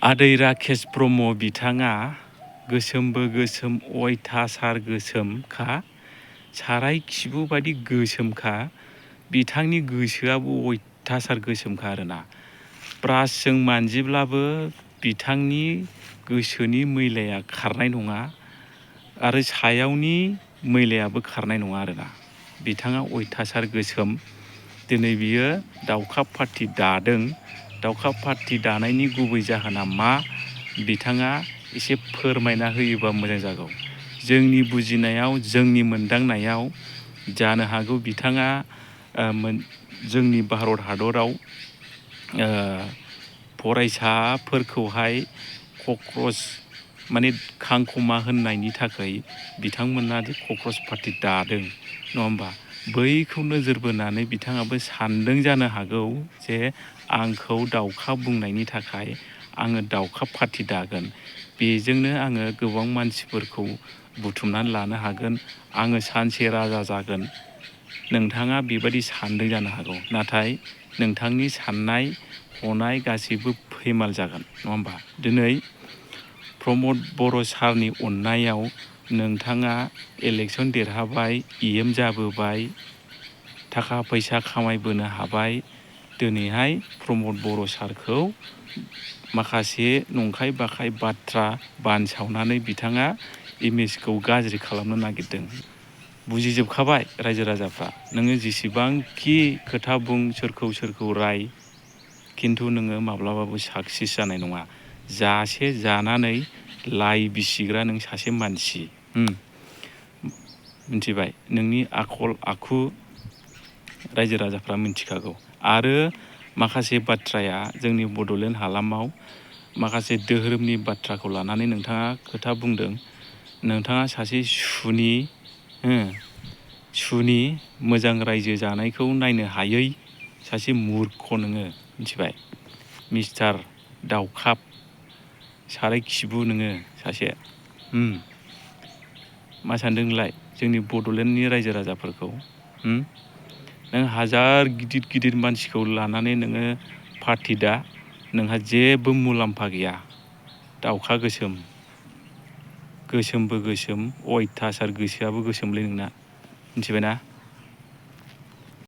आदै राकेश ब्रह्म बिथाङा गोसोमबो गोसोम अयथासार गोसोमखा, साराय खिबु बायदि गोसोमखा, बिथांनि गोसोआबो अयथासार गोसोमखा आरोना। ब्रासजों मानजिब्लाबो बिथांनि गोसोनि मैलाया खारनाय नङा आरो सायावनि मैलायाबो खारनाय नङा आरोना। बिथाङा अयथासार गोसोम। दिनै बियो दावखा पार्टि दादों। दावखा पार्टि दानायनि गुबै जाहोना मा, बिथाङा एसे फोरमायना होयोबा मोजां जागौ। जोंनि बुजिनायाव, जोंनि मोनदांनायाव जानो हागौ बिथाङा जोंनि भारत हादराव फरायसाफोरखौहाय कक्रस माने खांखमा होननायनि थाखाय बिथांमोना जे कक्रस पार्टि दादों, नङा होमबा? बैखौ नोजोर बोनानै बिथाङाबो सानदों जानो हागौ जे आंखौ दावखा बुंनायनि थाखाय आङो दावखा पार्टि दागोन। बेजोंनो आङो गोबां मानसिफोरखौ बुथुमनानै लानो हागोन। आङो सानसे राजा जागोन। नोंथाङा बेबायदि सानदों जानो हागौ। नाथाय नोंथांनि साननाय हनाय गासैबो फैमाल जागोन, नङा होमबा? दिनै प्रमद बर' सारनि अननायाव नोंथाङा इलेक्सन देरहाबाय, EM जाबोबाय, थाखा फैसा खामायबोनो हाबाय। दिनैहाय प्रमद बर' सारखौ माखासे नंखाय बाखाय बाथ्रा बानसावनानै बिथाङा इमेजखौ गाज्रि खालामनो नागिरदों। बुजिजोबखाबाय रायजो राजाफ्रा। नोङो जेसेबांखि खोथा बुं, सोरखौ राय, खिन्थु नोङो माब्लाबाबो साक्सेस जानाय नङा। जासे जानानै लाइ बिसिग्रा नों सासे मानसि। मिथिबाय? नोंनि आखल आखु रायजो राजाफ्रा मिथिखागौ। आरो माखासे बाथ्राया जोंनि बड'लेण्ड हालामाव माखासे धोरोमनि बाथ्राखौ लानानै नोंथाङा खोथा बुंदों। नोंथाङा सासे सुनि मोजां रायजो जानायखौ नायनो हायै सासे मुर्ख नोङो, मिथिबाय? मिस्टार दावखाप साराय खिबु नोङो सासे। मा सानदों नोंलाय जोंनि बड'लेण्डनि रायजो राजाफोरखौ? नों हाजार गिदिर गिदिर मानसिखौ लानानै नोङो पार्टि दा, नोंहा जेबो मुलाम्फा गैया। दावखा गोसोम, गोसोमबो गोसोम, अयथासार गोसोआबो गोसोमलै नोंना, मिथिबायना?